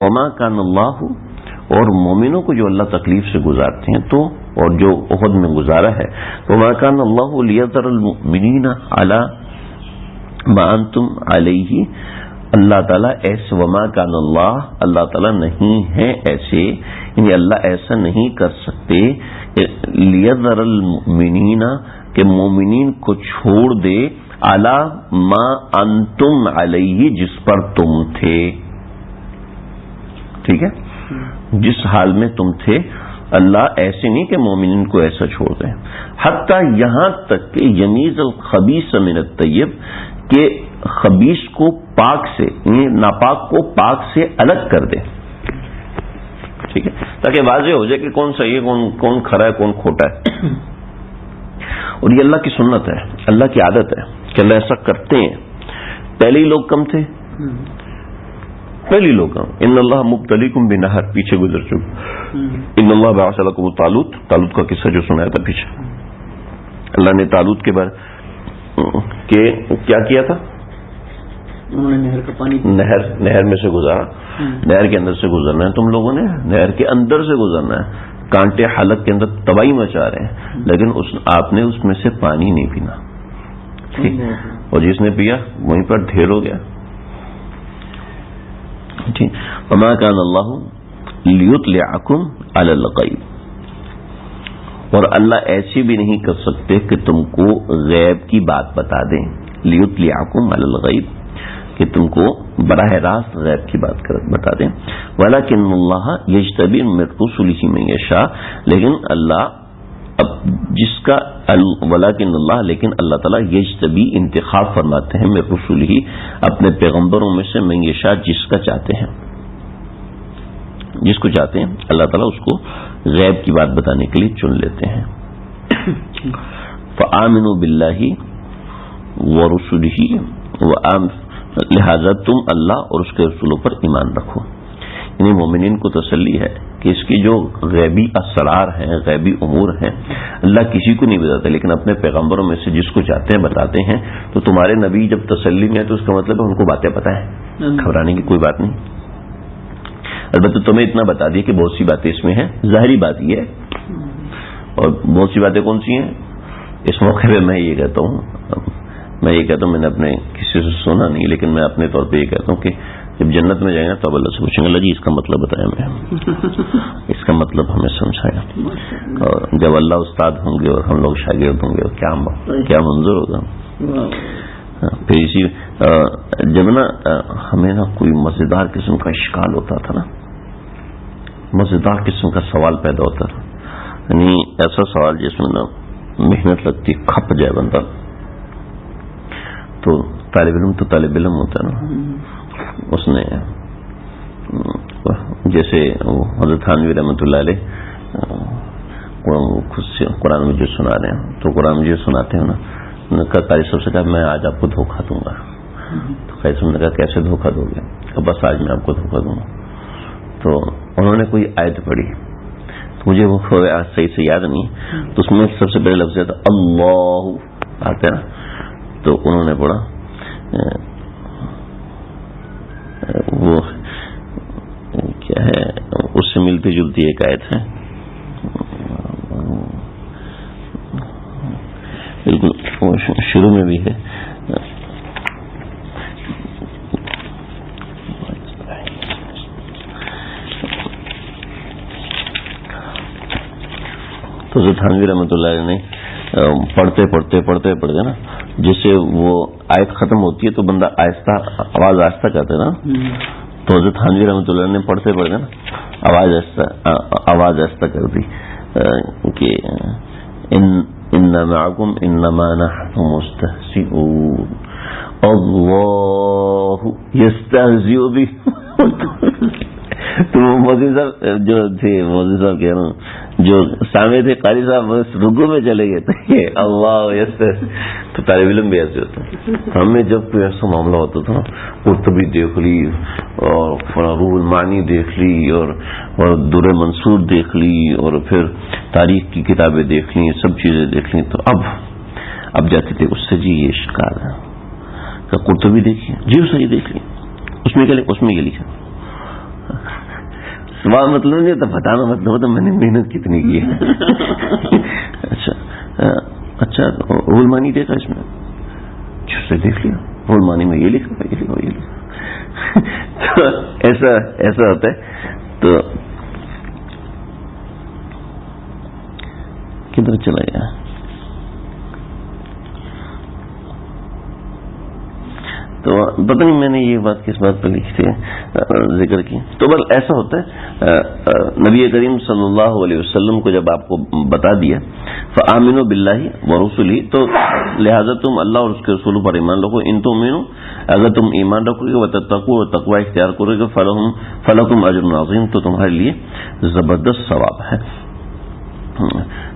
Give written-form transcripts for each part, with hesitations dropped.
وما کان اللہ، اور مومنوں کو جو اللہ تکلیف سے گزارتے ہیں تو، اور جو احد میں گزارا ہے، وما کان اللہ لیذر المؤمنین علی ما انتم علیہ، اللہ تعالیٰ ایسے، وما کان اللہ تعالیٰ نہیں ہے ایسے، یعنی اللہ ایسا نہیں کر سکتے لیذر المؤمنین کہ مومنین کو چھوڑ دے علی ما انتم علیہ جس پر تم تھے، ٹھیک ہے، جس حال میں تم تھے اللہ ایسے نہیں کہ مومنین کو ایسا چھوڑ دیں، حتیٰ یہاں تک کہ یمیز الخبیث من الطیب، کہ خبیث کو پاک سے، یعنی ناپاک کو پاک سے الگ کر دے، ٹھیک ہے، تاکہ واضح ہو جائے کہ کون صحیح ہے، کون کھرا ہے، کون کھوٹا ہے۔ اور یہ اللہ کی سنت ہے، اللہ کی عادت ہے کہ اللہ ایسا کرتے ہیں۔ پہلے ہی لوگ کم تھے، پہلی لوگ ان اللہ مبتلیکم بنہر، پیچھے گزر چکے، ان اللہ بعث لکم طالوت کا قصہ جو سنایا تھا پیچھے، اللہ نے طالوت کے بارے کہ کیا کیا تھا، انہوں نے نہر کا پانی، نہر میں سے گزارا، نہر کے اندر سے گزرنا ہے تم لوگوں نے، نہر کے اندر سے گزرنا ہے، کانٹے حلق کے اندر تباہی مچا رہے ہیں، لیکن آپ نے اس میں سے پانی نہیں پینا، ٹھیک، اور جس نے پیا وہیں پر ڈھیر ہو گیا، ٹھیک۔ وما کان اللہ لیطلعکم علی الغیب، اور اللہ ایسی بھی نہیں کر سکتے کہ تم کو غیب کی بات بتا دیں، لیطلعکم علی الغیب، کہ تم کو براہ راست غیب کی بات بتا دیں، ولکن اللہ یجتبی من رسلہ من یشاء، لیکن اللہ اب جس کا ولکن اللہ، لیکن اللہ تعالیٰ یجتبی انتخاب فرماتے ہیں من رسلہ، اپنے پیغمبروں میں سے من یشاء، جس کا چاہتے ہیں، جس کو چاہتے ہیں اللہ تعالیٰ اس کو غیب کی بات بتانے کے لیے چن لیتے ہیں۔ فآمنوا باللہ ورسلہ، لہذا تم اللہ اور اس کے رسولوں پر ایمان رکھو، یعنی مومنین کو تسلی ہے کہ اس کی جو غیبی اسرار ہیں، غیبی امور ہیں، اللہ کسی کو نہیں بتاتے، لیکن اپنے پیغمبروں میں سے جس کو چاہتے ہیں بتاتے ہیں، تو تمہارے نبی جب تسلی میں ہے تو اس کا مطلب ہے ان کو باتیں پتہ ہیں، گھبرانے کی کوئی بات نہیں۔ البتہ تمہیں اتنا بتا دیا کہ بہت سی باتیں اس میں ہیں، ظاہری بات یہ ہے، اور بہت سی باتیں کون سی ہیں، اس موقع پہ میں یہ کہتا ہوں، میں نے اپنے کسی سے سنا نہیں، لیکن میں اپنے طور پہ یہ کہتا ہوں کہ جب جنت میں جائیں گے تو اب اللہ سے پوچھیں گے، اللہ جی اس کا مطلب بتایا میں، اس کا مطلب ہمیں سمجھایا، اور جب اللہ استاد ہوں گے اور ہم لوگ شاگرد ہوں گے، کیا منظر ہوگا۔ پھر اسی جب نا ہمیں نا کوئی مزیدار قسم کا اشکال ہوتا تھا نا، مزیدار قسم کا سوال پیدا ہوتا تھا، یعنی ایسا سوال جس میں نا محنت لگتی، کھپ جائے بندہ، تو طالب علم ہوتا ہے نا، اس نے جیسے حضرت تھانوی رحمۃ اللہ علیہ خود سے قرآن مجید سنا رہے ہیں، تو قرآن مجید سناتے ہیں نا، قاری صاحب سے کہا میں آج آپ کو دھوکہ دوں گا، تو قاری صاحب نے کہا کیسے دھوکہ دو گے، کہ بس آج میں آپ کو دھوکہ دوں گا۔ تو انہوں نے کوئی آیت پڑھی، مجھے وہ صحیح سے یاد نہیں، تو اس میں سب سے پہلے لفظ تھا اللہ آتا ہے نا، تو انہوں نے پڑھا وہ کیا ہے، اس سے ملتی جلتی ایک آیت ہے، بالکل شروع میں بھی ہے، تو تھانوی رحمۃ اللہ علیہ نے پڑھتے نا، جسے وہ آیت ختم ہوتی ہے تو بندہ آہستہ آواز آہستہ کرتا ہے نا، تو حضرت تھانوی رحمۃ اللہ نے پڑھتے نا آواز آہستہ کر دی کہ انما معکم انما نحن مستہزئون اللہ یستہزئ بکم۔ تو مودی صاحب جو تھے، مودی صاحب کہہ رہا ہوں، جو سامنے تھے قاری صاحب رکوع میں چلے گئے تھے، اللہ یستہزئ، تو طالب علم بھی ایسے ہوتا ہے، ہمیں جب کوئی ایسا معاملہ ہوتا تھا، قرطبی دیکھ لی اور روح المعانی دیکھ لی اور در منصور دیکھ لی اور پھر تاریخ کی کتابیں دیکھ لی، سب چیزیں دیکھ لی، تو اب جاتے تھے اس سے جی یہ شکار ہے کہ قرطبی دیکھیے، جی صحیح دیکھ لی، اس میں کیا لکھا، سوال مطلب نہیں ہوتا، بتانا مطلب ہوتا میں نے محنت کتنی کی ہے. اچھا علمانی دیکھا اس میں، سے دیکھ لیا علمانی میں یہ لکھا یہ لکھا یہ لکھا. تو ایسا ہوتا ہے. تو کدھر چلا گیا؟ تو پتہ نہیں میں نے یہ بات کس بات پہ لکھی تھی ذکر کی. تو بس ایسا ہوتا ہے. نبی کریم صلی اللہ علیہ وسلم کو جب آپ کو بتا دیا فآمنوا باللہ ورسلہ، تو لہذا تم اللہ اور اس کے رسولوں پر ایمان رکھو. ان تؤمنوا، اگر تم ایمان رکھو گے، وتتقوا، اور تقوی اختیار کرو گے، فلکم اجر عظیم، تو تمہارے لیے زبردست ثواب ہے.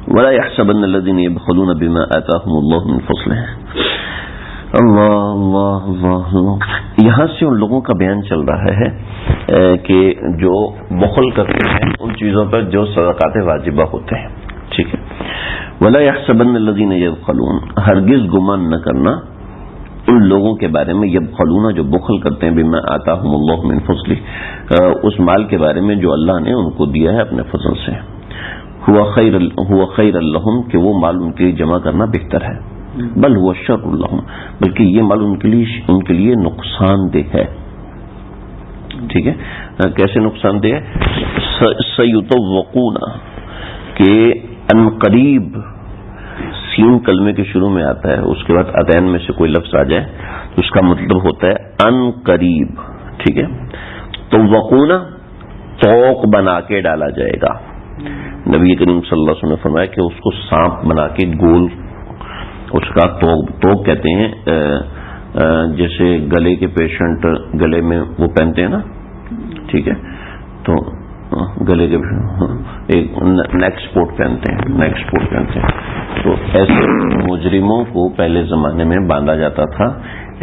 ولا يحسبن الذين يبخلون بما آتاهم الله من فضله. اللہ یہاں سے ان لوگوں کا بیان چل رہا ہے کہ جو بخل کرتے ہیں ان چیزوں پر جو صدقات واجبہ ہوتے ہیں. ٹھیک ہے. ولا يحسبن الذين يبخلون، ہرگز گمان نہ کرنا ان لوگوں کے بارے میں یبخلون جو بخل کرتے ہیں بما آتاهم الله من فضله، اس مال کے بارے میں جو اللہ نے ان کو دیا ہے اپنے فضل سے. ہوا خیر لهم، کہ وہ مال ان کے لیے جمع کرنا بہتر ہے. بل هو شر لهم، بلکہ یہ مال ان کے لیے نقصان دہ ہے. ٹھیک ہے. کیسے نقصان دہ ہے؟ سیطوقون، کہ ان قریب، سین کلمے کے شروع میں آتا ہے، اس کے بعد اتین میں سے کوئی لفظ آ جائے تو اس کا مطلب ہوتا ہے ان قریب. ٹھیک ہے. توقون، توق بنا کے ڈالا جائے گا. نبی کریم صلی اللہ علیہ وسلم نے فرمایا کہ اس کو سانپ بنا کے گول، اس کا توق کہتے ہیں، جیسے گلے کے پیشنٹ گلے میں وہ پہنتے ہیں نا. ٹھیک ہے. تو گلے کے ایک نیک سپورٹ پہنتے ہیں. تو ایسے مجرموں کو پہلے زمانے میں باندھا جاتا تھا،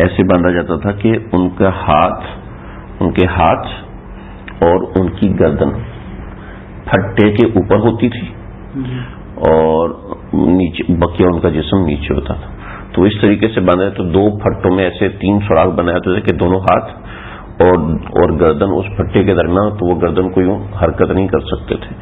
ایسے باندھا جاتا تھا کہ ان کے ہاتھ اور ان کی گردن پھٹے کے اوپر ہوتی تھی اور نیچے بقیہ ان کا جسم نیچے ہوتا تھا. تو اس طریقے سے باندھا. تو دو پھٹوں میں ایسے 3 سوراخ بنائے ہوتے تھے کہ دونوں ہاتھ اور گردن اس پھٹے کے درمیان، تو وہ گردن کو یوں حرکت نہیں کر سکتے تھے،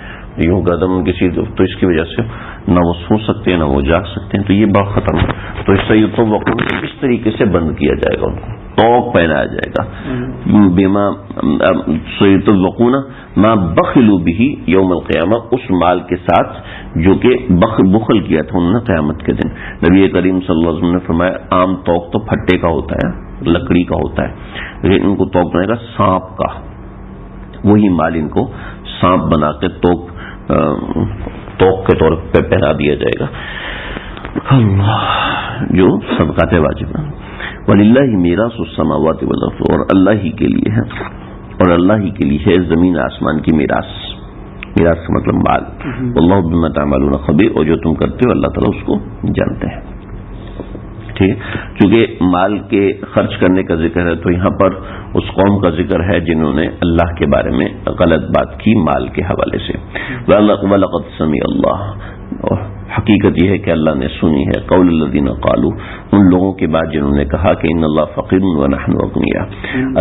یوں گردن کسی، تو اس کی وجہ سے نہ وہ سو سکتے ہیں نہ وہ جاگ سکتے ہیں. تو یہ بہت خطرناک. تو اس سے یہ تو وقت اس طریقے سے بند کیا جائے گا، ان کو توق پہنایا جائے گا. بما سیطوقون ما بخلوا به یوم القیامہ، اس مال کے ساتھ جو کہ بخل کیا تھا انہوں نے قیامت کے دن. نبی کریم صلی اللہ علیہ وسلم نے فرمایا عام توق تو پھٹے کا ہوتا ہے، لکڑی کا ہوتا ہے، لیکن ان کو توق بنے گا سانپ کا. وہی مال ان کو سانپ بنا کے توق کے طور پہ پہنا دیا جائے گا. اللہ جو صدقات واجب ہیں. وَلِلَّهِ مِيرَاثُ السَّمَاوَاتِ وَالْأَرْضِ، اور اللہ ہی کے لیے ہے، اور اللہ ہی کے لیے ہے زمین آسمان کی میراث. میراث کا مطلب مال. واللہ بما تعملون خبیر، اور جو تم کرتے ہو اللہ تعالیٰ اس کو جانتے ہیں. ٹھیک ہے. چونکہ مال کے خرچ کرنے کا ذکر ہے تو یہاں پر اس قوم کا ذکر ہے جنہوں نے اللہ کے بارے میں غلط بات کی مال کے حوالے سے. وَلَقَدْ سَمِعَ اللَّهُ، اور حقیقت یہ ہے کہ اللہ نے سنی ہے قول الذین قالوا، ان لوگوں کے بعد جنہوں نے کہا کہ ان اللہ فقیر ونحن اغنیاء،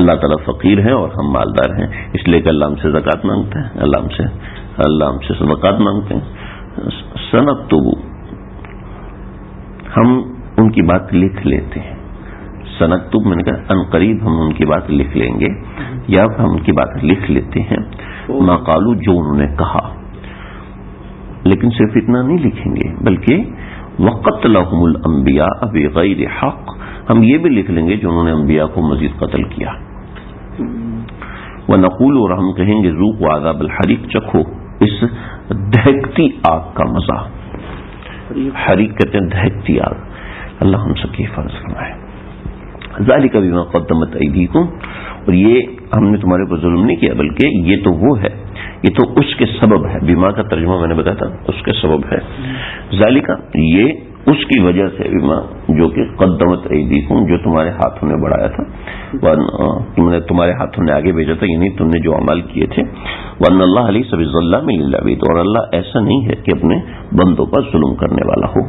اللہ تعالیٰ فقیر ہے اور ہم مالدار ہیں، اس لیے کہ اللہ ہم سے زکوٰۃ مانگتے ہیں، اللہ ہم سے صدقات مانگتے ہیں. سنکتب، ہم ان کی بات لکھ لیتے ہیں. سنکتب میں نے کہا ان قریب ہم ان کی بات لکھ لیں گے، یا ہم ان کی بات لکھ لیتے ہیں. ما قالوا، جو انہوں نے کہا. لیکن صرف اتنا نہیں لکھیں گے بلکہ وقتلہم الانبیاء بغیر حق، ہم یہ بھی لکھ لیں گے جو انہوں نے انبیاء کو مزید قتل کیا. ونقول، اور ہم کہیں گے ذوقوا عذاب الحریق، چکھو اس دہکتی آگ کا مزہ. حریق کہتے ہیں دہکتی آگ. اللہ ہم سب کی حفاظت فرمائے. ذالک بما قدمت ایدیکم، اور یہ ہم نے تمہارے اوپر ظلم نہیں کیا بلکہ یہ تو وہ ہے، یہ تو اس کے سبب ہے. بیما کا ترجمہ میں نے بتایا تھا، اس کے سبب ہے. ذالک، یہ اس کی وجہ سے، بیما جو کہ قدمت ایدیکم، جو تمہارے ہاتھوں نے بڑھایا تھا، تمہارے ہاتھوں نے آگے بھیجا تھا، یعنی تم نے جو اعمال کیے تھے. وان اللہ لیس بظلام للعبید، اور اللہ ایسا نہیں ہے کہ اپنے بندوں پر ظلم کرنے والا ہو.